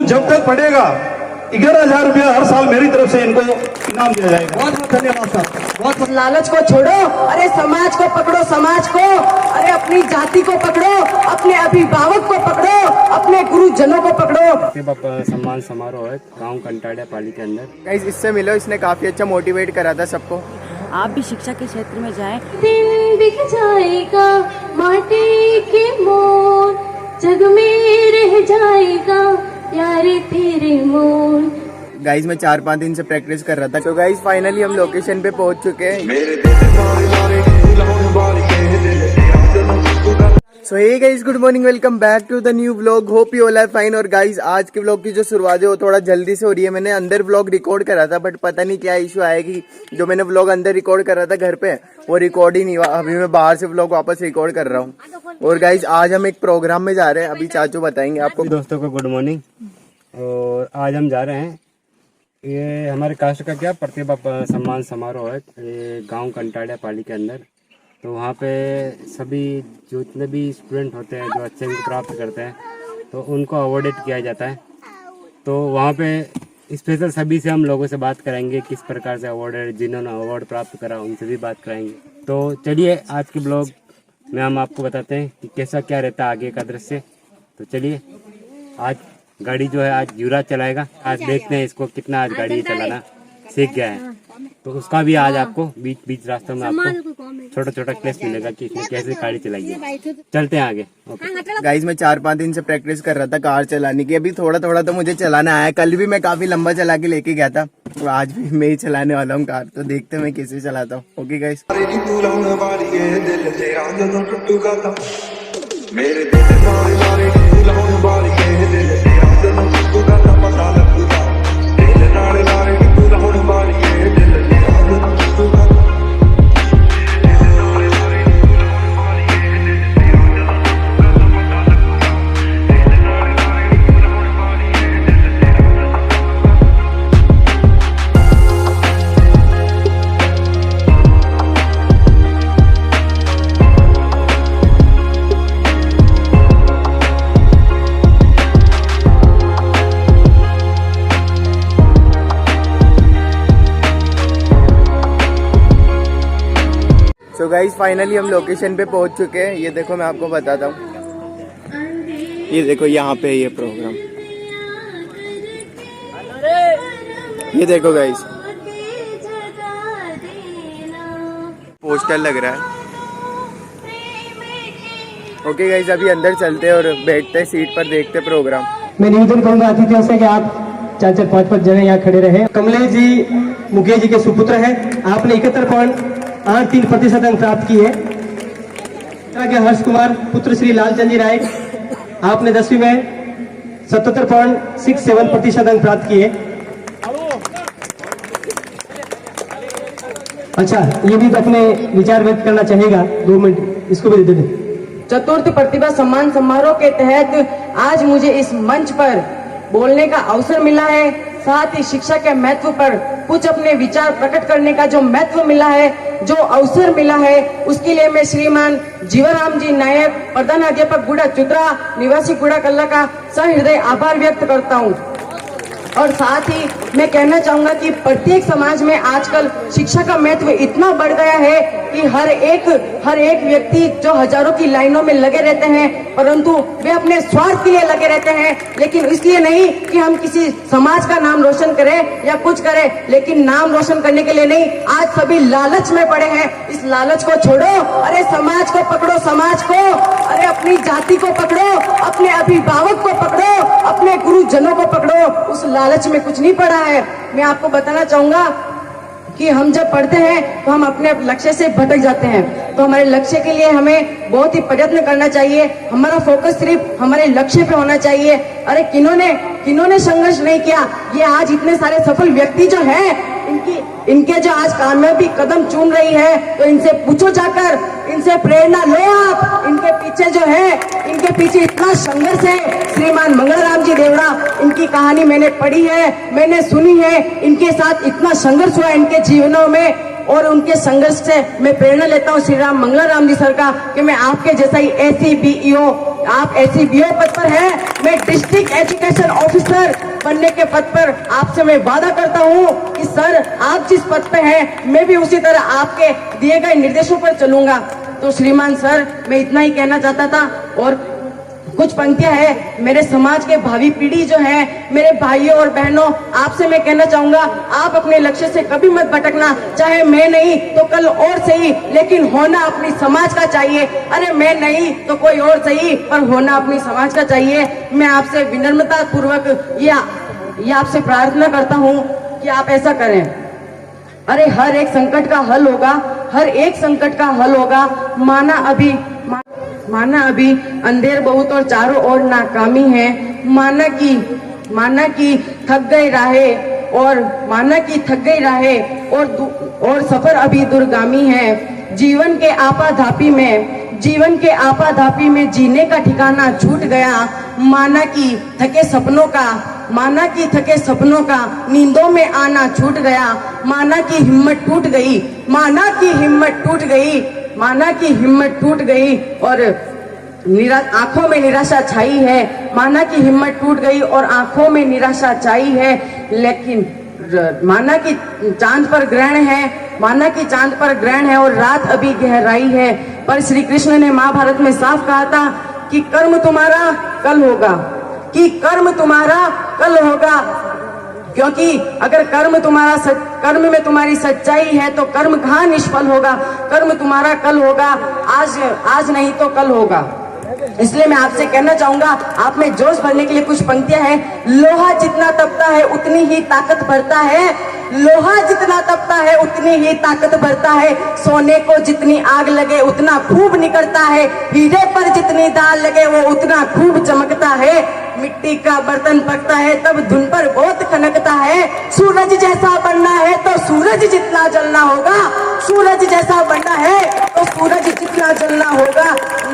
जब तक पढ़ेगा 11,000 रुपया हर साल मेरी तरफ से इनको इनाम दिया जाएगा। बहुत बहुत धन्यवाद साहब। बहुत लालच को छोड़ो, अरे समाज को पकड़ो, समाज को, अरे अपनी जाति को पकड़ो, अपने अभिभावक को पकड़ो, अपने गुरुजनों को पकड़ो। सम्मान समारोह है गाँव कंटाड़िया पाली के अंदर। गाइस इससे मिलो, इसने काफी अच्छा मोटिवेट करा था सबको। आप भी शिक्षा के क्षेत्र में जाएं। दिन दिख जाएगा माटी के मोर, जग में रह जाएगा यार तेरे मोर। गाइस मैं 4-5 दिन से प्रैक्टिस कर रहा था। तो गाइस फाइनली हम लोकेशन पे पहुंच चुके हैं। So hey guys, good morning, welcome back to the new vlog. Hope you all are fine. और गाइस आज के व्लॉग की जो शुरुआत है वो थोड़ा जल्दी से हो रही है। मैंने अंदर व्लॉग रिकॉर्ड करा था बट पता नहीं क्या इशू आया कि जो मैंने व्लॉग अंदर रिकॉर्ड करा था घर पे वो रिकॉर्ड ही नहीं हुआ। अभी मैं बाहर से व्लॉग वापस रिकॉर्ड कर रहा हूँ। और गाइस आज हम एक प्रोग्राम में जा रहे हैं, अभी चाचू बताएंगे आपको। दोस्तों को गुड मॉर्निंग। और आज हम जा रहे हैं, ये हमारे कास्ट का क्या प्रतिभा सम्मान समारोह है, ये गाँव कंटाड़िया पाली के अंदर। तो वहाँ पे सभी जितने भी स्टूडेंट होते हैं जो अच्छे अंक प्राप्त करते हैं तो उनको अवॉर्डेड किया जाता है। तो वहाँ पे स्पेशल सभी से हम लोगों से बात कराएंगे, किस प्रकार से अवॉर्डेड, जिन्होंने अवार्ड प्राप्त करा उनसे भी बात कराएंगे। तो चलिए आज के ब्लॉग में हम आपको बताते हैं कि कैसा क्या रहता है आगे का दृश्य। तो चलिए, आज गाड़ी जो है आज यूरा चलाएगा। आज देखते हैं इसको कितना आज गाड़ी चलाना सीख गया है। तो उसका भी आज आपको बीच बीच रास्तों में आपको छोटा छोटा क्लिप मिलेगा कि इसने कैसे गाड़ी चलाई है। चलते हैं आगे। गाइस मैं 4-5 दिन से प्रैक्टिस कर रहा था कार चलाने की। अभी थोड़ा थोड़ा तो मुझे चलाना आया। कल भी मैं काफी लंबा चला के लेके गया था, तो आज भी मैं ही चलाने वाला हूँ कार। तो देखते हैं मैं कैसे चलाता हूँ। Okay guys. So guys finally हम लोकेशन पे पहुंच चुके हैं। ये देखो मैं आपको बताता हूँ, ये देखो यहाँ पे ये प्रोग्राम, ये देखो गाइस पोस्टर लग रहा है। ओके गाइस अभी अंदर चलते हैं और बैठते हैं सीट पर, देखते प्रोग्राम। मैं निवेदन करूंगा अतिथियों से कि आप 4-4, 5-5 जने यहाँ खड़े रहे। कमलेश जी मुकेश जी के सुपुत्र हैं। आपने 71.83% अंक प्राप्त किए। के हर्ष कुमार पुत्र श्री लालचंद जी राय, आपने 10वीं में 77.67% अंक प्राप्त किए। अच्छा, ये भी तो अपने विचार व्यक्त करना चाहेगा, 2 मिनट इसको भी दे दें। चतुर्थ प्रतिभा सम्मान समारोह के तहत आज मुझे इस मंच पर बोलने का अवसर मिला है। साथ ही शिक्षा के महत्व पर कुछ अपने विचार प्रकट करने का जो महत्व मिला है, जो अवसर मिला है, उसके लिए मैं श्रीमान जीवराम जी नायक, प्रधान अध्यापक गुड़ा चुद्रा, निवासी गुड़ा कल्ला का सहृदय आभार व्यक्त करता हूँ। और साथ ही मैं कहना चाहूंगा कि प्रत्येक समाज में आजकल शिक्षा का महत्व इतना बढ़ गया है कि हर एक व्यक्ति जो हजारों की लाइनों में लगे रहते हैं, परंतु वे अपने स्वार्थ के लिए लगे रहते हैं। लेकिन इसलिए नहीं कि हम किसी समाज का नाम रोशन करें या कुछ करें, लेकिन नाम रोशन करने के लिए नहीं। आज सभी लालच में पड़े हैं, इस लालच को छोड़ो, अरे समाज को पकड़ो, समाज को, अरे अपनी जाति को पकड़ो, अपने अभिभावक को पकड़ो, अपने गुरुजनों को पकड़ो। उस लालच में कुछ नहीं पड़ा है। मैं आपको बताना चाहूंगा कि हम जब पढ़ते हैं तो हम अपने लक्ष्य से भटक जाते हैं। तो हमारे लक्ष्य के लिए हमें बहुत ही प्रयत्न करना चाहिए। हमारा फोकस सिर्फ हमारे लक्ष्य पे होना चाहिए। अरे किन्होंने संघर्ष नहीं किया, ये आज इतने सारे सफल व्यक्ति जो हैं, इनके जो आज कामयाबी कदम चूम रही है, तो इनसे पूछो जाकर, इनसे प्रेरणा लो आप। इनके पीछे जो है, इनके पीछे इतना संघर्ष है। श्रीमान मंगलराम जी देवड़ा, इनकी कहानी मैंने पढ़ी है, मैंने सुनी है। इनके साथ इतना संघर्ष हुआ इनके जीवनों में, और उनके संघर्ष से मैं प्रेरणा लेता हूँ श्री राम मंगलाराम जी सर का, कि मैं आपके जैसा ही SCBEO आप SEBO पद पर हैं, मैं डिस्ट्रिक्ट एजुकेशन ऑफिसर बनने के पद पर आपसे मैं वादा करता हूँ कि सर आप जिस पद पे हैं मैं भी उसी तरह आपके दिए गए निर्देशों पर चलूंगा। तो श्रीमान सर, मैं इतना ही कहना चाहता था और कुछ पंक्तियां है मेरे समाज के भावी पीढ़ी जो है, मेरे भाइयों और बहनों, आपसे मैं कहना चाहूंगा आप अपने लक्ष्य से कभी मत भटकना। चाहे मैं नहीं तो कल और सही, लेकिन होना अपनी समाज का चाहिए। अरे मैं नहीं तो कोई और सही, पर होना अपनी समाज का चाहिए। मैं आपसे विनम्रता पूर्वक ये आपसे प्रार्थना करता हूँ कि आप ऐसा करें। अरे हर एक संकट का हल होगा, हर एक संकट का हल होगा। माना अभी अंधेर बहुत और चारों ओर नाकामी है। माना कि थक गई राहें और सफर अभी दूरगामी है। जीवन के आपाधापी में जीने का ठिकाना छूट गया। माना कि थके सपनों का नींदों में आना छूट गया। माना कि हिम्मत टूट गई और आंखों में निराशा छाई है। माना कि हिम्मत टूट गई और आंखों में निराशा छाई है। लेकिन माना कि चांद पर ग्रहण है और रात अभी गहराई है। पर श्री कृष्ण ने महाभारत में साफ कहा था कि कर्म तुम्हारा कल होगा, क्योंकि अगर कर्म में तुम्हारी सच्चाई है तो कर्म कहाँ निष्फल होगा। कर्म तुम्हारा कल होगा, आज नहीं तो कल होगा। इसलिए मैं आपसे कहना चाहूंगा, आप में जोश भरने के लिए कुछ पंक्तियां हैं। लोहा जितना तपता है उतनी ही ताकत भरता है। सोने को जितनी आग लगे उतना खूब निकलता है। हीरे पर जितनी दाल लगे वो उतना खूब चमकता है। मिट्टी का बर्तन पकता है तब धुन पर बहुत खनकता है। सूरज जैसा बनना है तो सूरज जितना जलना होगा।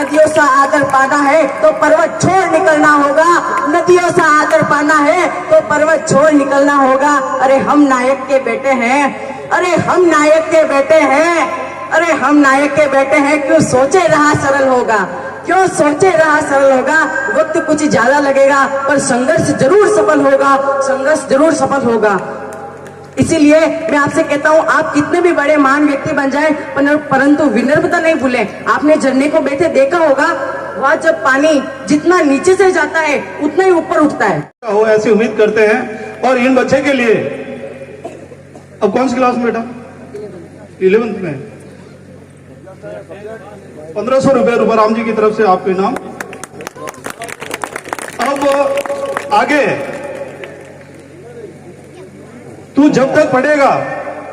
नदियों सा आदर पाना है तो पर्वत छोड़ निकलना होगा। अरे हम नायक के बेटे हैं। क्यों सोचे रहा सरल होगा। वक्त कुछ ज्यादा लगेगा पर संघर्ष जरूर सफल होगा। इसीलिए मैं आपसे कहता हूँ, आप कितने भी बड़े महान व्यक्ति बन जाएं, परंतु विनम्रता नहीं भूलें। आपने झरने को बैठे देखा होगा, वहाँ जब पानी जितना नीचे से जाता है उतना ही ऊपर उठता है। हो ऐसी उम्मीद करते हैं। और इन बच्चे के लिए अब कौन सी क्लास में बेटा? 11th में 1500 रुपए रूपाराम जी की तरफ से आपके नाम। अब आगे तू जब तक पढ़ेगा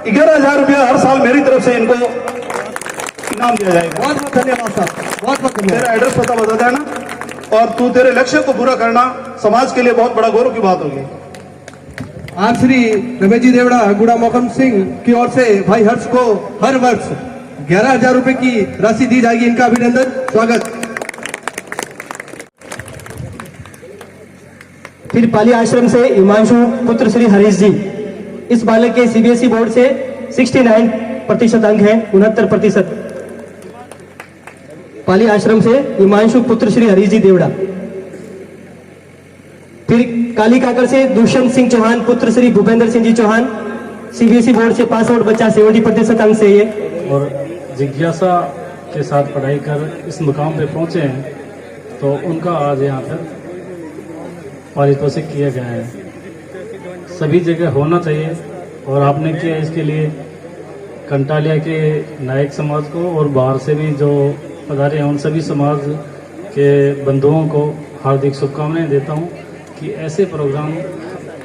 11,000 रुपया हर साल मेरी तरफ से इनको इनाम दिया जाएगा। बहुत बहुत धन्यवाद साहब, बहुत बहुत धन्यवाद। तेरा एड्रेस पता बता देना और तू तेरे लक्ष्य को पूरा करना समाज के लिए बहुत बड़ा गौरव की बात होगी। आज श्री रमेश जी देवड़ा गुड़ा मोहकम सिंह की ओर से भाई हर्ष को हर वर्ष 11,000 रुपए की राशि दी जाएगी। इनका अभिनंदन, स्वागत। फिर पाली आश्रम से हिमांशु पुत्र श्री हरीश जी। इस बालक के CBSE बोर्ड से 69% अंक है, 69%। पाली आश्रम से हिमांशु पुत्र श्री हरीश जी देवड़ा। फिर काली काकर से दुष्यंत सिंह चौहान पुत्र श्री भूपेंद्र सिंह जी चौहान। CBSE बोर्ड से पास आउट बच्चा, 70% अंक से ये। और जिज्ञासा के साथ पढ़ाई कर इस मुकाम पे पहुंचे हैं, तो उनका आज यहाँ पर पारितोषिक किया गया है। सभी जगह होना चाहिए और आपने किया, इसके लिए कंटालिया के नायक समाज को और बाहर से भी जो पधारे हैं उन सभी समाज के बंधुओं को हार्दिक शुभकामनाएं देता हूं कि ऐसे प्रोग्राम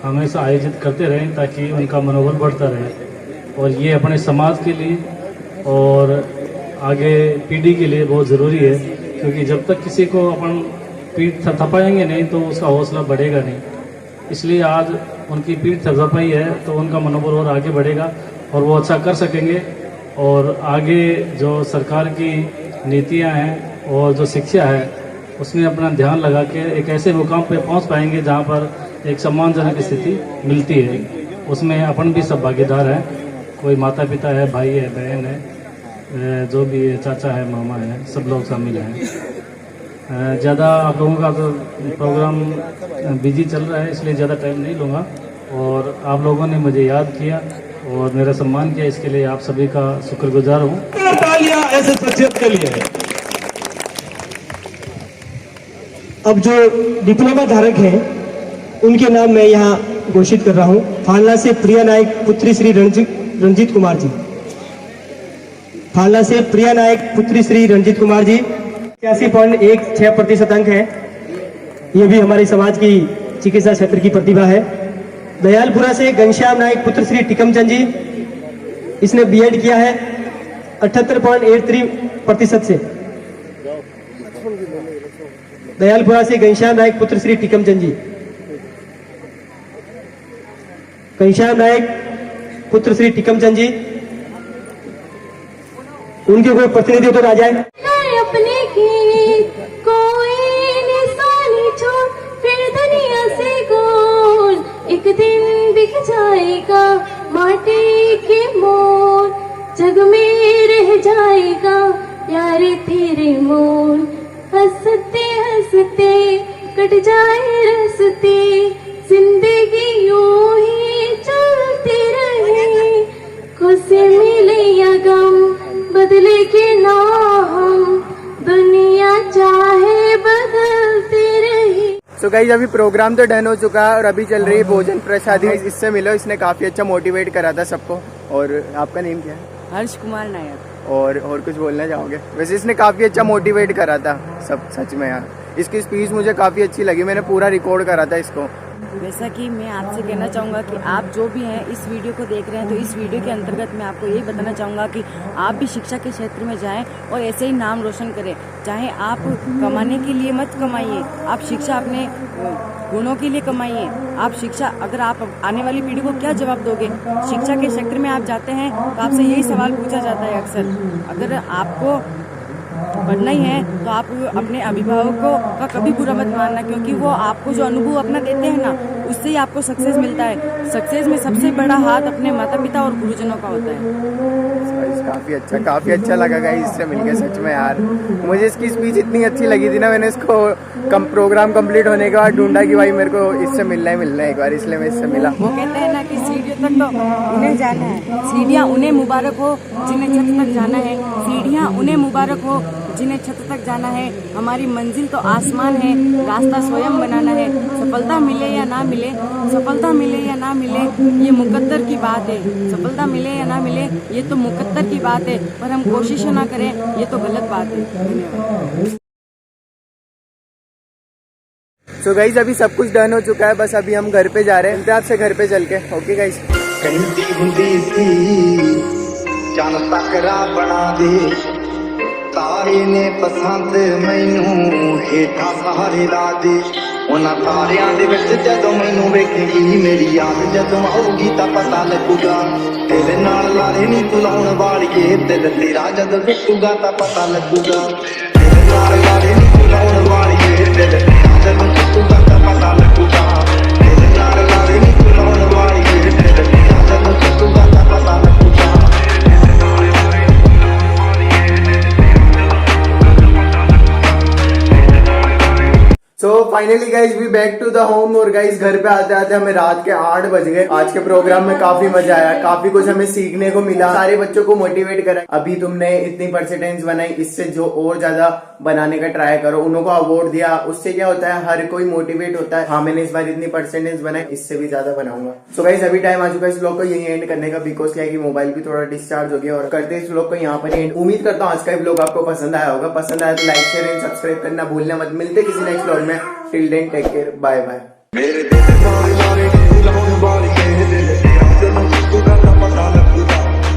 हमेशा आयोजित करते रहें ताकि उनका मनोबल बढ़ता रहे। और ये अपने समाज के लिए और आगे पीढ़ी के लिए बहुत ज़रूरी है, क्योंकि जब तक किसी को अपन पीठ थपथपाएंगे नहीं तो उसका हौसला बढ़ेगा नहीं। इसलिए आज उनकी पीठ थपथपाई है तो उनका मनोबल और आगे बढ़ेगा और वो अच्छा कर सकेंगे। और आगे जो सरकार की नीतियां हैं और जो शिक्षा है उसमें अपना ध्यान लगा के एक ऐसे मुकाम पे पहुंच पाएंगे जहां पर एक सम्मानजनक स्थिति मिलती है। उसमें अपन भी सब भागीदार हैं, कोई माता पिता है, भाई है, बहन है, जो भी है, चाचा है, मामा है, सब लोग शामिल हैं। ज़्यादा आप लोगों का तो प्रोग्राम बिजी चल रहा है, इसलिए ज़्यादा टाइम नहीं लूँगा। और आप लोगों ने मुझे याद किया और मेरा सम्मान किया, इसके लिए आप सभी का शुक्रगुजार हूँ। तालियां ऐसे शख्सियत के लिए। अब जो डिप्लोमा धारक हैं उनके नाम मैं यहाँ घोषित कर रहा हूँ। फालना से प्रिया नायक पुत्री श्री रंजीत कुमार जी। फालना से प्रिया नायक पुत्री श्री रंजीत कुमार जी 81.16% अंक है। ये भी हमारे समाज की चिकित्सा क्षेत्र की प्रतिभा है। दयालपुरा से घनश्याम नायक पुत्र श्री टिकमचंद जी, इसने बीएड किया है 78.83% से। दयालपुरा से घनश्याम नायक पुत्र श्री टिकमचंद जी। घनश्याम नायक पुत्र श्री टिकमचंद जी, उनके कोई प्रतिनिधि तो आ जाए। अपने गीत कोई निशानी छोड़ फिर दुनिया से गोल एक दिन बिक जाएगा माटी के मोल, जग में रह जाएगा प्यार तेरे मोल। हंसते हंसते कट जाए रस्ते, जिंदगी यूं ही चलती रहे, खुशी मिले या गम बदले के ना हम, दुनिया चाहे बदलती रही। सो गाइस अभी प्रोग्राम तो डन हो चुका है और अभी चल रही है भोजन प्रसादी। इससे मिलो, इसने काफी अच्छा मोटिवेट करा था सबको। और आपका नेम क्या है? हर्ष कुमार नायक। और कुछ बोलना चाहोगे? वैसे इसने काफी अच्छा मोटिवेट करा था सब, सच में यार। इसकी स्पीच मुझे काफी अच्छी लगी, मैंने पूरा रिकॉर्ड करा था इसको। वैसा कि मैं आपसे कहना चाहूँगा कि आप जो भी हैं इस वीडियो को देख रहे हैं, तो इस वीडियो के अंतर्गत मैं आपको यही बताना चाहूँगा कि आप भी शिक्षा के क्षेत्र में जाएं और ऐसे ही नाम रोशन करें। चाहे आप कमाने के लिए मत कमाइए, आप शिक्षा अपने गुणों के लिए कमाइए। आप शिक्षा, अगर आप आने वाली पीढ़ी को क्या जवाब दोगे? शिक्षा के क्षेत्र में आप जाते हैं तो आपसे यही सवाल पूछा जाता है अक्सर। अगर आपको बढ़ना ही है तो आप अपने अभिभावकों का कभी बुरा मत मानना, क्योंकि वो आपको जो अनुभव अपना देते हैं ना, उससे ही आपको सक्सेस मिलता है। सक्सेस में सबसे बड़ा हाथ अपने माता पिता और गुरुजनों का होता है। काफी अच्छा लगा गाइस इससे मिलके, सच में यार। मुझे इसकी स्पीच इतनी अच्छी लगी थी ना, मैंने इसको प्रोग्राम कंप्लीट होने के बाद ढूंढा कि भाई मेरे को इससे मिलना है एक बार, इसलिए मैं इससे मिला। वो कहते हैं ना कि सीढ़ियों तक तो उन्हें जाना है, सीढ़ियाँ उन्हें मुबारक हो जिन्हें छत तक जाना है, सीढ़ियाँ उन्हें मुबारक हो जिन्हें छत तक जाना है। हमारी मंजिल तो आसमान है, रास्ता स्वयं बनाना है। सफलता मिले या ना मिले, सफलता मिले या ना मिले, ये मुकद्दर की बात है। सफलता मिले या ना मिले, ये तो मुकद्दर की बात है, पर हम कोशिश ना करें, ये तो गलत बात है। धन्यवाद। सो गाइस अभी सब कुछ डन हो चुका है, बस अभी हम घर पे जा रहे हैं। आपसे घर पे चल के। Okay guys. तारे ने पसंद मैनू हेठा सहारे ला दे, उन्हां तारियां दे विच जदों मैनू वेखेगी मेरी याद जदों आऊगी तां पता लगूगा। तेरे नाल लारे नी बुलाउण वालिए, दिल तेरा जदों टुटूगा तां पता लगूगा। तेरे नाल लारे नी बुलाउण वालिए, दिल तेरा जदों टुटूगा तां पता लगूगा। तेरे नाल लारे नी बुलाउण वालिए, दिल तेरा जदों टुटूगा तां पता लगूगा। So finally guys we back to the home. और गाइज घर पे आते आते हमें रात के 8 बज गए। आज के प्रोग्राम में काफी मजा आया, काफी कुछ हमें सीखने को मिला, सारे बच्चों को मोटिवेट करा। अभी तुमने इतनी परसेंटेज बनाई, इससे जो और ज्यादा बनाने का ट्राई करो। उनको अवार्ड दिया, उससे क्या होता है, हर कोई मोटिवेट होता है। हाँ मैंने इस बार इतनी परसेंटेज बनाई, इससे भी ज्यादा बनाऊंगा। सो गाइज अभी टाइम आ चुका है इस व्लॉग को यही एंड करने का, बिकॉज क्या है कि मोबाइल भी थोड़ा डिस्चार्ज हो गया। और करते इस व्लॉग को यहाँ पर एंड। उम्मीद करता हूँ आज का व्लॉग आपको पसंद आया होगा। पसंद आया तो लाइक शेयर एंड सब्सक्राइब करना भूलना मत। मिलते किसी नेक्स्ट व्लॉग में। Till then take care, bye bye.